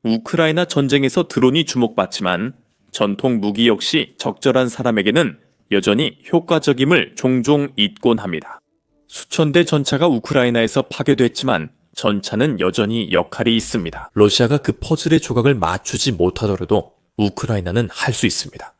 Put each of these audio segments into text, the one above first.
우크라이나 전쟁에서 드론이 주목받지만 전통 무기 역시 적절한 사람에게는 여전히 효과적임을 종종 잊곤 합니다. 수천 대 전차가 우크라이나에서 파괴됐지만 전차는 여전히 역할이 있습니다. 러시아가 그 퍼즐의 조각을 맞추지 못하더라도 우크라이나는 할 수 있습니다.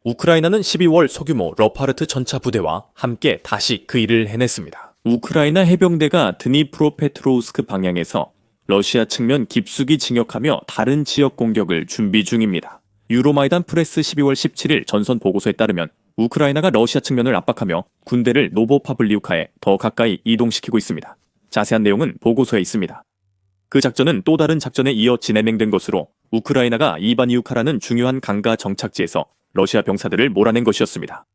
우크라이나는 12월 소규모 러파르트 전차 부대와 함께 다시 그 일을 해냈습니다. 우크라이나 해병대가 드니프로페트로우스크 방향에서 러시아 측면 깊숙이 진격하며 다른 지역 공격을 준비 중입니다. 유로마이단 프레스 12월 17일 전선 보고서에 따르면 우크라이나가 러시아 측면을 압박하며 군대를 노보파블리우카에 더 가까이 이동시키고 있습니다. 자세한 내용은 보고서에 있습니다. 그 작전은 또 다른 작전에 이어 진행된 것으로 우크라이나가 이바니우카라는 중요한 강가 정착지에서 러시아 병사들을 몰아낸 것이었습니다.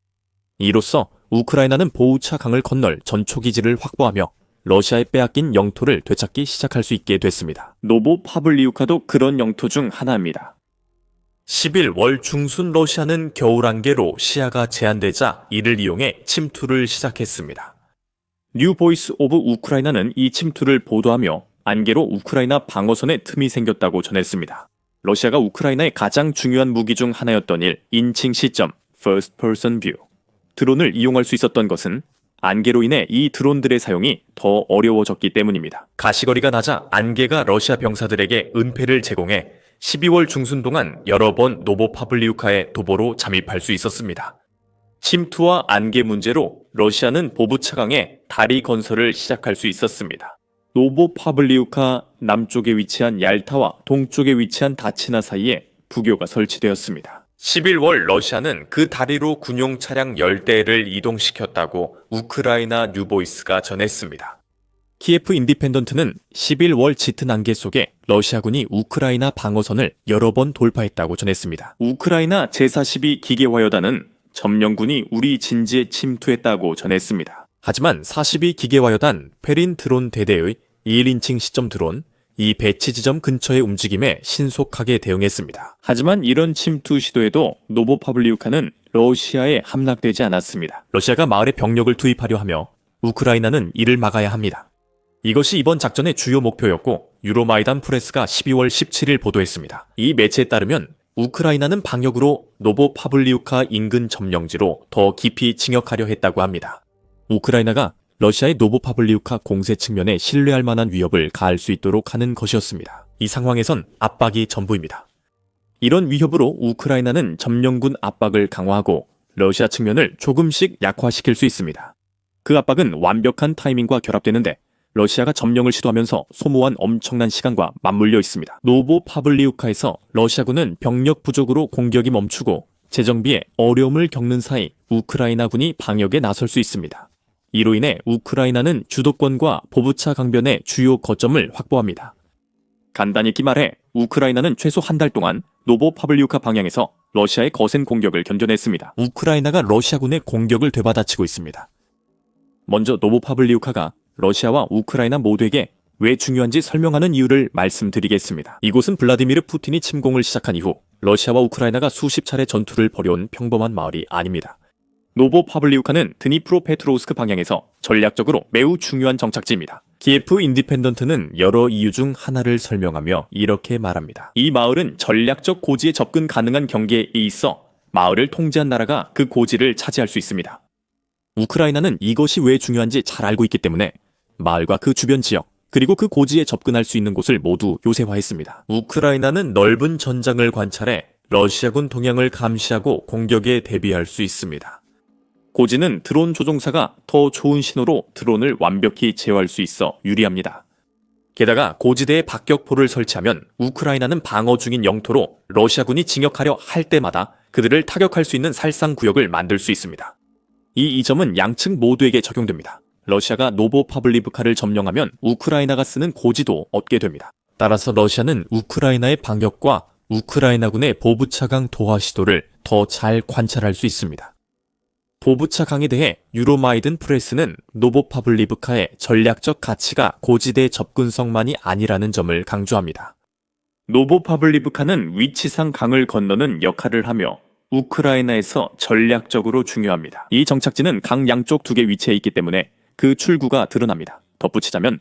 이로써 우크라이나는 보우차 강을 건널 전초기지를 확보하며 러시아에 빼앗긴 영토를 되찾기 시작할 수 있게 됐습니다. 노보파블리우카도 그런 영토 중 하나입니다. 10일 월 중순 러시아는 겨울 안개로 시야가 제한되자 이를 이용해 침투를 시작했습니다. 뉴 보이스 오브 우크라이나는 이 침투를 보도하며 안개로 우크라이나 방어선에 틈이 생겼다고 전했습니다. 러시아가 우크라이나의 가장 중요한 무기 중 하나였던 인칭 시점, First Person View. 드론을 이용할 수 있었던 것은 안개로 인해 이 드론들의 사용이 더 어려워졌기 때문입니다. 가시거리가 낮아 안개가 러시아 병사들에게 은폐를 제공해 12월 중순 동안 여러 번 노보파블리우카의 도보로 잠입할 수 있었습니다. 침투와 안개 문제로 러시아는 보부차강에 다리 건설을 시작할 수 있었습니다. 노보파블리우카 남쪽에 위치한 얄타와 동쪽에 위치한 다치나 사이에 부교가 설치되었습니다. 11월 러시아는 그 다리로 군용 차량 10대를 이동시켰다고 우크라이나 뉴보이스가 전했습니다. 키예프 인디펜던트는 11월 짙은 안개 속에 러시아군이 우크라이나 방어선을 여러 번 돌파했다고 전했습니다. 우크라이나 제42 기계화여단은 점령군이 우리 진지에 침투했다고 전했습니다. 하지만 42 기계화여단 페린 드론 대대의 1인칭 시점 드론, 이 배치 지점 근처의 움직임에 신속하게 대응했습니다. 하지만 이런 침투 시도에도 노보파블리우카는 러시아에 함락되지 않았습니다. 러시아가 마을에 병력을 투입하려 하며 우크라이나는 이를 막아야 합니다. 이것이 이번 작전의 주요 목표였고 유로마이단 프레스가 12월 17일 보도했습니다. 이 매체에 따르면 우크라이나는 방역으로 노보파블리우카 인근 점령지로 더 깊이 진격하려 했다고 합니다. 우크라이나가 러시아의 노보파블리우카 공세 측면에 신뢰할 만한 위협을 가할 수 있도록 하는 것이었습니다. 이 상황에선 압박이 전부입니다. 이런 위협으로 우크라이나는 점령군 압박을 강화하고 러시아 측면을 조금씩 약화시킬 수 있습니다. 그 압박은 완벽한 타이밍과 결합되는데 러시아가 점령을 시도하면서 소모한 엄청난 시간과 맞물려 있습니다. 노보파블리우카에서 러시아군은 병력 부족으로 공격이 멈추고 재정비에 어려움을 겪는 사이 우크라이나군이 방역에 나설 수 있습니다. 이로 인해 우크라이나는 주도권과 보부차 강변의 주요 거점을 확보합니다. 간단히 말해 우크라이나는 최소 한 달 동안 노보파블리우카 방향에서 러시아의 거센 공격을 견뎌냈습니다. 우크라이나가 러시아군의 공격을 되받아치고 있습니다. 먼저 노보파블리우카가 러시아와 우크라이나 모두에게 왜 중요한지 설명하는 이유를 말씀드리겠습니다. 이곳은 블라디미르 푸틴이 침공을 시작한 이후 러시아와 우크라이나가 수십 차례 전투를 벌여온 평범한 마을이 아닙니다. 노보파블리우카는 드니프로페트로우스크 방향에서 전략적으로 매우 중요한 정착지입니다. 키예프 인디펜던트는 여러 이유 중 하나를 설명하며 이렇게 말합니다. 이 마을은 전략적 고지에 접근 가능한 경계에 있어 마을을 통제한 나라가 그 고지를 차지할 수 있습니다. 우크라이나는 이것이 왜 중요한지 잘 알고 있기 때문에 마을과 그 주변 지역, 그리고 그 고지에 접근할 수 있는 곳을 모두 요새화했습니다. 우크라이나는 넓은 전장을 관찰해 러시아군 동향을 감시하고 공격에 대비할 수 있습니다. 고지는 드론 조종사가 더 좋은 신호로 드론을 완벽히 제어할 수 있어 유리합니다. 게다가 고지대에 박격포를 설치하면 우크라이나는 방어 중인 영토로 러시아군이 진격하려 할 때마다 그들을 타격할 수 있는 살상구역을 만들 수 있습니다. 이 이점은 양측 모두에게 적용됩니다. 러시아가 노보파블리우카를 점령하면 우크라이나가 쓰는 고지도 얻게 됩니다. 따라서 러시아는 우크라이나의 방역과 우크라이나군의 보부차강 도하 시도를 더 잘 관찰할 수 있습니다. 보부차강에 대해 유로마이든 프레스는 노보파블리우카의 전략적 가치가 고지대 접근성만이 아니라는 점을 강조합니다. 노보파블리우카는 위치상 강을 건너는 역할을 하며 우크라이나에서 전략적으로 중요합니다. 이 정착지는 강 양쪽 2개 위치해 있기 때문에 그 출구가 드러납니다. 덧붙이자면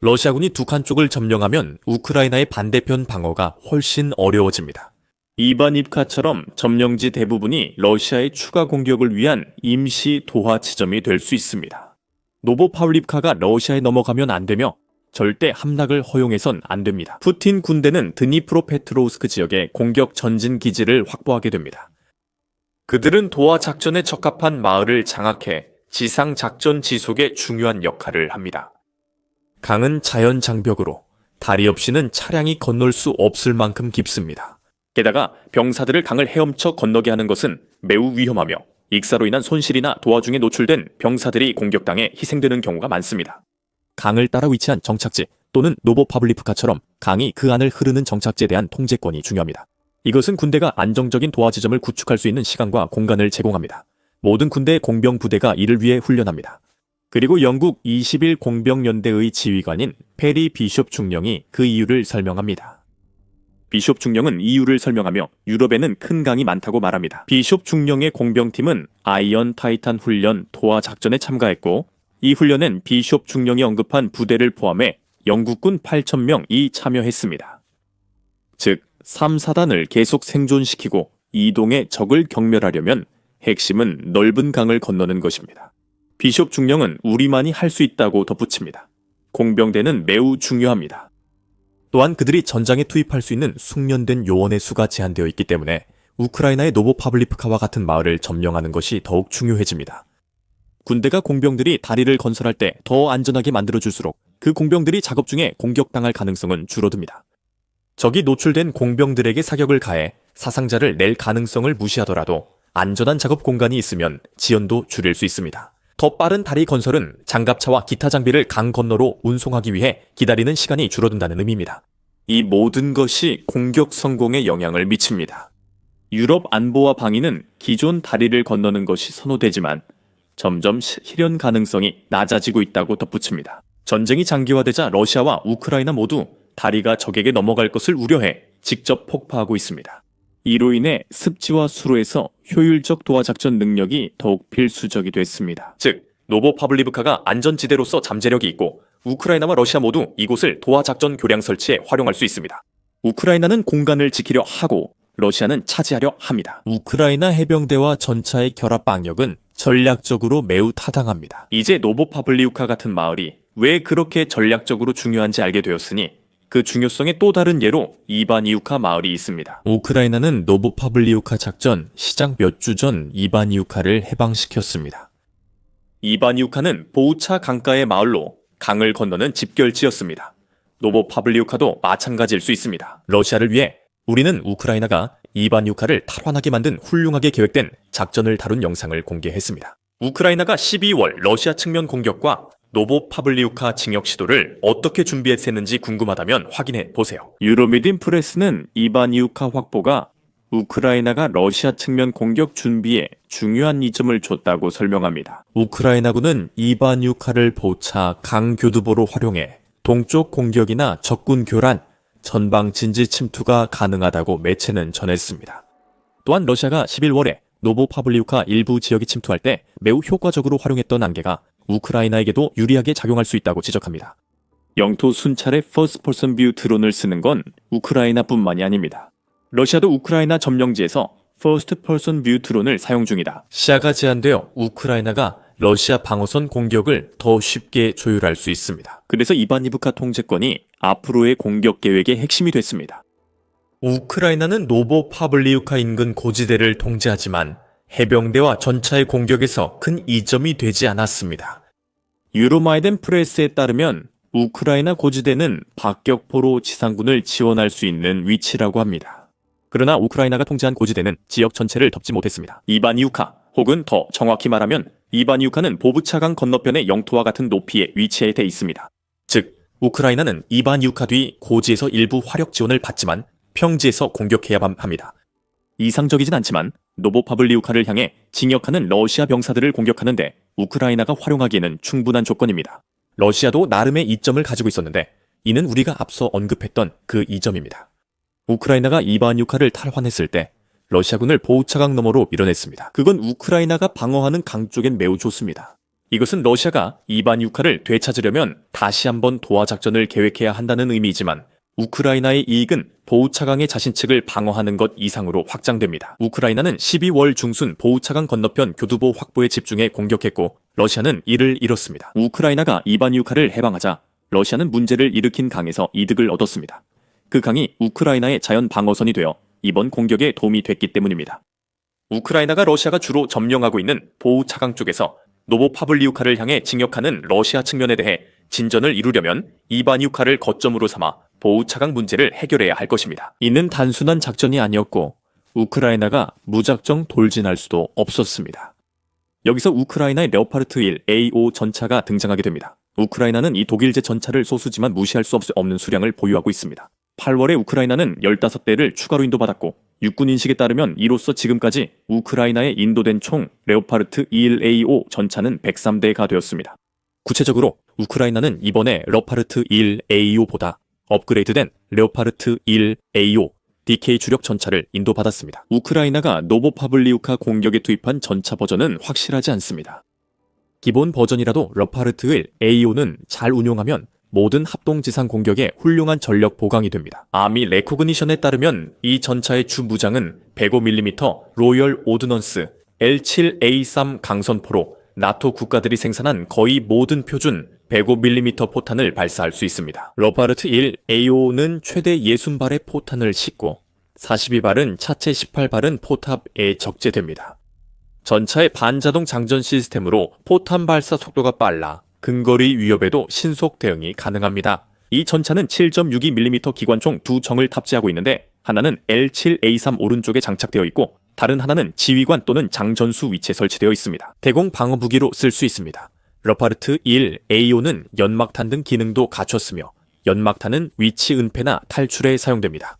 러시아군이 두 칸 쪽을 점령하면 우크라이나의 반대편 방어가 훨씬 어려워집니다. 이반입카처럼 점령지 대부분이 러시아의 추가 공격을 위한 임시 도하 지점이 될 수 있습니다. 노보파블리브카가 러시아에 넘어가면 안 되며 절대 함락을 허용해선 안 됩니다. 푸틴 군대는 드니프로페트로우스크 지역에 공격 전진 기지를 확보하게 됩니다. 그들은 도하 작전에 적합한 마을을 장악해 지상 작전 지속에 중요한 역할을 합니다. 강은 자연 장벽으로 다리 없이는 차량이 건널 수 없을 만큼 깊습니다. 게다가 병사들을 강을 헤엄쳐 건너게 하는 것은 매우 위험하며 익사로 인한 손실이나 도하 중에 노출된 병사들이 공격당해 희생되는 경우가 많습니다. 강을 따라 위치한 정착지 또는 노보파블리프카처럼 강이 그 안을 흐르는 정착지에 대한 통제권이 중요합니다. 이것은 군대가 안정적인 도하 지점을 구축할 수 있는 시간과 공간을 제공합니다. 모든 군대의 공병 부대가 이를 위해 훈련합니다. 그리고 영국 21 공병연대의 지휘관인 페리 비숍 중령이 그 이유를 설명합니다. 비숍 중령은 이유를 설명하며 유럽에는 큰 강이 많다고 말합니다. 비숍 중령의 공병팀은 아이언 타이탄 훈련 도하 작전에 참가했고 이 훈련엔 비숍 중령이 언급한 부대를 포함해 영국군 8,000명이 참여했습니다. 즉 3, 4단을 계속 생존시키고 이동해 적을 경멸하려면 핵심은 넓은 강을 건너는 것입니다. 비숍 중령은 우리만이 할 수 있다고 덧붙입니다. 공병대는 매우 중요합니다. 또한 그들이 전장에 투입할 수 있는 숙련된 요원의 수가 제한되어 있기 때문에 우크라이나의 노보파블리프카와 같은 마을을 점령하는 것이 더욱 중요해집니다. 군대가 공병들이 다리를 건설할 때 더 안전하게 만들어줄수록 그 공병들이 작업 중에 공격당할 가능성은 줄어듭니다. 적이 노출된 공병들에게 사격을 가해 사상자를 낼 가능성을 무시하더라도 안전한 작업 공간이 있으면 지연도 줄일 수 있습니다. 더 빠른 다리 건설은 장갑차와 기타 장비를 강 건너로 운송하기 위해 기다리는 시간이 줄어든다는 의미입니다. 이 모든 것이 공격 성공에 영향을 미칩니다. 유럽 안보와 방위는 기존 다리를 건너는 것이 선호되지만 점점 실현 가능성이 낮아지고 있다고 덧붙입니다. 전쟁이 장기화되자 러시아와 우크라이나 모두 다리가 적에게 넘어갈 것을 우려해 직접 폭파하고 있습니다. 이로 인해 습지와 수로에서 효율적 도하 작전 능력이 더욱 필수적이 됐습니다. 즉, 노보파블리브카가 안전지대로서 잠재력이 있고 우크라이나와 러시아 모두 이곳을 도하 작전 교량 설치에 활용할 수 있습니다. 우크라이나는 공간을 지키려 하고 러시아는 차지하려 합니다. 우크라이나 해병대와 전차의 결합 방역은 전략적으로 매우 타당합니다. 이제 노보파블리우카 같은 마을이 왜 그렇게 전략적으로 중요한지 알게 되었으니 그 중요성의 또 다른 예로 이바니우카 마을이 있습니다. 우크라이나는 노보파블리우카 작전 시작 몇 주 전 이바니우카를 해방시켰습니다. 이바니우카는 보우차 강가의 마을로 강을 건너는 집결지였습니다. 노보파블리우카도 마찬가지일 수 있습니다. 러시아를 위해 우리는 우크라이나가 이바니우카를 탈환하게 만든 훌륭하게 계획된 작전을 다룬 영상을 공개했습니다. 우크라이나가 12월 러시아 측면 공격과 노보파블리우카 징역 시도를 어떻게 준비했는지 궁금하다면 확인해 보세요. 유로미딘 프레스는 이바니우카 확보가 우크라이나가 러시아 측면 공격 준비에 중요한 이점을 줬다고 설명합니다. 우크라이나군은 이바니우카를 보차 강교두보로 활용해 동쪽 공격이나 적군 교란, 전방 진지 침투가 가능하다고 매체는 전했습니다. 또한 러시아가 11월에 노보파블리우카 일부 지역이 침투할 때 매우 효과적으로 활용했던 안개가 우크라이나에게도 유리하게 작용할 수 있다고 지적합니다. 영토 순찰의 퍼스트 퍼슨 뷰 드론을 쓰는 건 우크라이나뿐만이 아닙니다. 러시아도 우크라이나 점령지에서 퍼스트 퍼슨 뷰 드론을 사용 중이다. 시야가 제한되어 우크라이나가 러시아 방어선 공격을 더 쉽게 조율할 수 있습니다. 그래서 이바니브카 통제권이 앞으로의 공격 계획의 핵심이 됐습니다. 우크라이나는 노보파블리우카 인근 고지대를 통제하지만 해병대와 전차의 공격에서 큰 이점이 되지 않았습니다. 유로마이덴 프레스에 따르면 우크라이나 고지대는 박격포로 지상군을 지원할 수 있는 위치라고 합니다. 그러나 우크라이나가 통제한 고지대는 지역 전체를 덮지 못했습니다. 이바니우카, 혹은 더 정확히 말하면 이바니우카는 보브차강 건너편의 영토와 같은 높이에 위치해 있습니다. 즉, 우크라이나는 이바니우카 뒤 고지에서 일부 화력 지원을 받지만 평지에서 공격해야만 합니다. 이상적이진 않지만 노보파블리우카를 향해 진격하는 러시아 병사들을 공격하는데 우크라이나가 활용하기에는 충분한 조건입니다. 러시아도 나름의 이점을 가지고 있었는데 이는 우리가 앞서 언급했던 그 이점입니다. 우크라이나가 이바니우카를 탈환했을 때 러시아군을 보우차강 너머로 밀어냈습니다. 그건 우크라이나가 방어하는 강 쪽엔 매우 좋습니다. 이것은 러시아가 이바뉴카를 되찾으려면 다시 한번 도하 작전을 계획해야 한다는 의미이지만 우크라이나의 이익은 보우차강의 자신 측을 방어하는 것 이상으로 확장됩니다. 우크라이나는 12월 중순 보우차강 건너편 교두보 확보에 집중해 공격했고 러시아는 이를 잃었습니다. 우크라이나가 이바뉴카를 해방하자 러시아는 문제를 일으킨 강에서 이득을 얻었습니다. 그 강이 우크라이나의 자연 방어선이 되어 이번 공격에 도움이 됐기 때문입니다. 우크라이나가 러시아가 주로 점령하고 있는 보우차강 쪽에서 노보파블리우카를 향해 진격하는 러시아 측면에 대해 진전을 이루려면 이바뉴카를 거점으로 삼아 보우차강 문제를 해결해야 할 것입니다. 이는 단순한 작전이 아니었고 우크라이나가 무작정 돌진할 수도 없었습니다. 여기서 우크라이나의 레오파르트 1 A5 전차가 등장하게 됩니다. 우크라이나는 이 독일제 전차를 소수지만 무시할 수 없는 수량을 보유하고 있습니다. 8월에 우크라이나는 15대를 추가로 인도받았고 육군 인식에 따르면 이로써 지금까지 우크라이나에 인도된 총 레오파르트 21A5 전차는 103대가 되었습니다. 구체적으로 우크라이나는 이번에 레오파르트 1A5보다 업그레이드된 레오파르트 1A5 DK 주력 전차를 인도받았습니다. 우크라이나가 노보파블리우카 공격에 투입한 전차 버전은 확실하지 않습니다. 기본 버전이라도 레오파르트 1A5는 잘 운용하면 모든 합동지상 공격에 훌륭한 전력 보강이 됩니다. 아미 레코그니션에 따르면 이 전차의 주 무장은 105mm 로열 오드넌스 L7A3 강선포로 나토 국가들이 생산한 거의 모든 표준 105mm 포탄을 발사할 수 있습니다. 레오파르트 1A5는 최대 60발의 포탄을 싣고 42발은 차체 18발은 포탑에 적재됩니다. 전차의 반자동 장전 시스템으로 포탄 발사 속도가 빨라 근거리 위협에도 신속 대응이 가능합니다. 이 전차는 7.62mm 기관총 2정을 탑재하고 있는데 하나는 L7A3 오른쪽에 장착되어 있고 다른 하나는 지휘관 또는 장전수 위치에 설치되어 있습니다. 대공 방어 무기로 쓸 수 있습니다. 레오파르트 1A5는 연막탄 등 기능도 갖췄으며 연막탄은 위치 은폐나 탈출에 사용됩니다.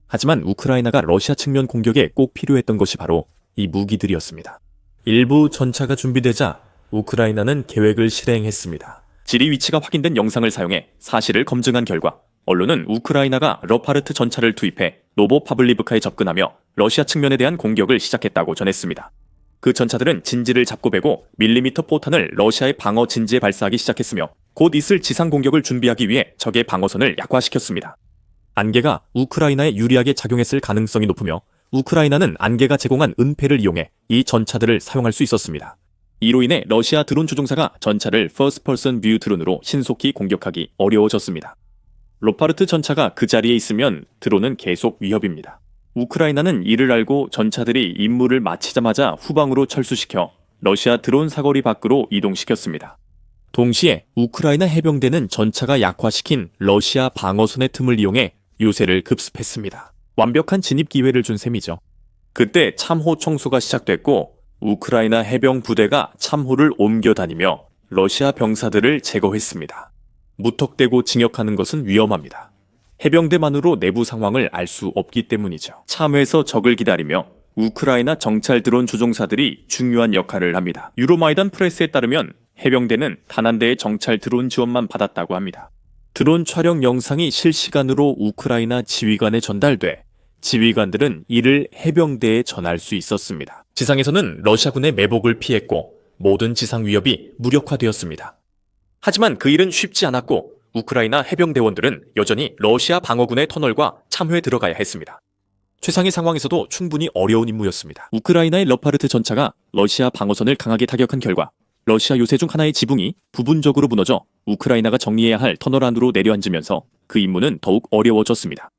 하지만 우크라이나가 러시아 측면 공격에 꼭 필요했던 것이 바로 이 무기들이었습니다. 일부 전차가 준비되자 우크라이나는 계획을 실행했습니다. 지리 위치가 확인된 영상을 사용해 사실을 검증한 결과 언론은 우크라이나가 레오파르트 전차를 투입해 노보파블리브카에 접근하며 러시아 측면에 대한 공격을 시작했다고 전했습니다. 그 전차들은 진지를 잡고 베고 밀리미터 포탄을 러시아의 방어 진지에 발사하기 시작했으며 곧 있을 지상 공격을 준비하기 위해 적의 방어선을 약화시켰습니다. 안개가 우크라이나에 유리하게 작용했을 가능성이 높으며 우크라이나는 안개가 제공한 은폐를 이용해 이 전차들을 사용할 수 있었습니다. 이로 인해 러시아 드론 조종사가 전차를 퍼스트 퍼슨 뷰 드론으로 신속히 공격하기 어려워졌습니다. 레오파르트 전차가 그 자리에 있으면 드론은 계속 위협입니다. 우크라이나는 이를 알고 전차들이 임무를 마치자마자 후방으로 철수시켜 러시아 드론 사거리 밖으로 이동시켰습니다. 동시에 우크라이나 해병대는 전차가 약화시킨 러시아 방어선의 틈을 이용해 유세를 급습했습니다. 완벽한 진입 기회를 준 셈이죠. 그때 참호 청소가 시작됐고 우크라이나 해병 부대가 참호를 옮겨 다니며 러시아 병사들을 제거했습니다. 무턱대고 진격하는 것은 위험합니다. 해병대만으로 내부 상황을 알 수 없기 때문이죠. 참호에서 적을 기다리며 우크라이나 정찰 드론 조종사들이 중요한 역할을 합니다. 유로마이단 프레스에 따르면 해병대는 단 한 대의 정찰 드론 지원만 받았다고 합니다. 드론 촬영 영상이 실시간으로 우크라이나 지휘관에 전달돼 지휘관들은 이를 해병대에 전할 수 있었습니다. 지상에서는 러시아군의 매복을 피했고 모든 지상 위협이 무력화되었습니다. 하지만 그 일은 쉽지 않았고 우크라이나 해병대원들은 여전히 러시아 방어군의 터널과 참호에 들어가야 했습니다. 최상의 상황에서도 충분히 어려운 임무였습니다. 우크라이나의 레오파르트 전차가 러시아 방어선을 강하게 타격한 결과 러시아 요새 중 하나의 지붕이 부분적으로 무너져 우크라이나가 정리해야 할 터널 안으로 내려앉으면서 그 임무는 더욱 어려워졌습니다.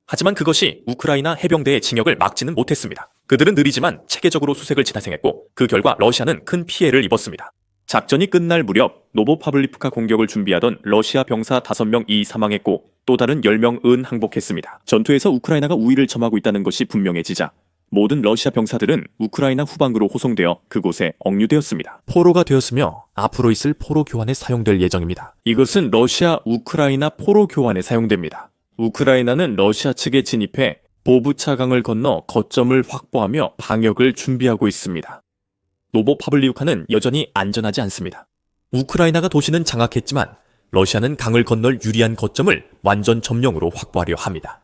하지만 그것이 우크라이나 해병대의 진격을 막지는 못했습니다. 그들은 느리지만 체계적으로 수색을 지나생했고 그 결과 러시아는 큰 피해를 입었습니다. 작전이 끝날 무렵 노보파블리프카 공격을 준비하던 러시아 병사 5명이 사망했고 또 다른 10명은 항복했습니다. 전투에서 우크라이나가 우위를 점하고 있다는 것이 분명해지자 모든 러시아 병사들은 우크라이나 후방으로 호송되어 그곳에 억류되었습니다. 포로가 되었으며 앞으로 있을 포로 교환에 사용될 예정입니다. 이것은 러시아 우크라이나 포로 교환에 사용됩니다. 우크라이나는 러시아 측에 진입해 보부차강을 건너 거점을 확보하며 방역을 준비하고 있습니다. 노보파블리우카는 여전히 안전하지 않습니다. 우크라이나가 도시는 장악했지만 러시아는 강을 건널 유리한 거점을 완전 점령으로 확보하려 합니다.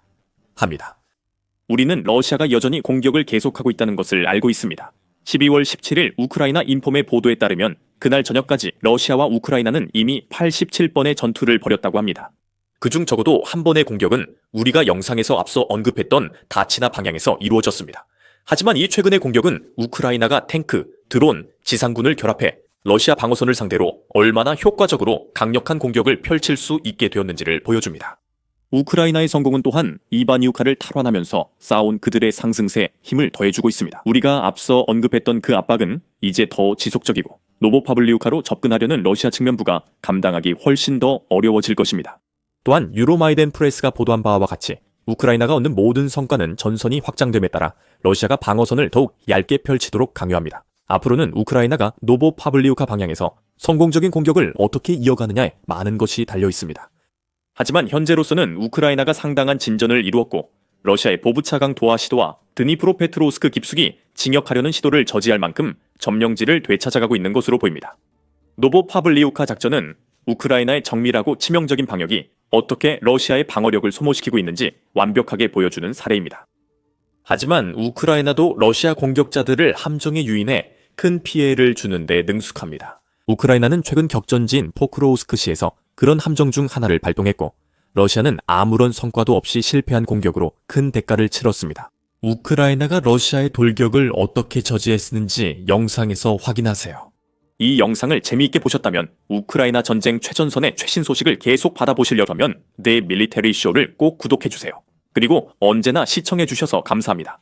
우리는 러시아가 여전히 공격을 계속하고 있다는 것을 알고 있습니다. 12월 17일 우크라이나 인폼의 보도에 따르면 그날 저녁까지 러시아와 우크라이나는 이미 87번의 전투를 벌였다고 합니다. 그중 적어도 한 번의 공격은 우리가 영상에서 앞서 언급했던 다치나 방향에서 이루어졌습니다. 하지만 이 최근의 공격은 우크라이나가 탱크, 드론, 지상군을 결합해 러시아 방어선을 상대로 얼마나 효과적으로 강력한 공격을 펼칠 수 있게 되었는지를 보여줍니다. 우크라이나의 성공은 또한 이바니우카를 탈환하면서 쌓아온 그들의 상승세에 힘을 더해주고 있습니다. 우리가 앞서 언급했던 그 압박은 이제 더 지속적이고 노보파블리우카로 접근하려는 러시아 측면부가 감당하기 훨씬 더 어려워질 것입니다. 또한 유로마이덴 프레스가 보도한 바와 같이 우크라이나가 얻는 모든 성과는 전선이 확장됨에 따라 러시아가 방어선을 더욱 얇게 펼치도록 강요합니다. 앞으로는 우크라이나가 노보파블리우카 방향에서 성공적인 공격을 어떻게 이어가느냐에 많은 것이 달려 있습니다. 하지만 현재로서는 우크라이나가 상당한 진전을 이루었고 러시아의 보브차강 도하 시도와 드니프로페트로우스크 깊숙이 진격하려는 시도를 저지할 만큼 점령지를 되찾아가고 있는 것으로 보입니다. 노보파블리우카 작전은 우크라이나의 정밀하고 치명적인 방역이 어떻게 러시아의 방어력을 소모시키고 있는지 완벽하게 보여주는 사례입니다. 하지만 우크라이나도 러시아 공격자들을 함정에 유인해 큰 피해를 주는 데 능숙합니다. 우크라이나는 최근 격전지인 포크로우스크시에서 그런 함정 중 하나를 발동했고 러시아는 아무런 성과도 없이 실패한 공격으로 큰 대가를 치렀습니다. 우크라이나가 러시아의 돌격을 어떻게 저지했는지 영상에서 확인하세요. 이 영상을 재미있게 보셨다면 우크라이나 전쟁 최전선의 최신 소식을 계속 받아보시려면 내 밀리터리 쇼를 꼭 구독해주세요. 그리고 언제나 시청해주셔서 감사합니다.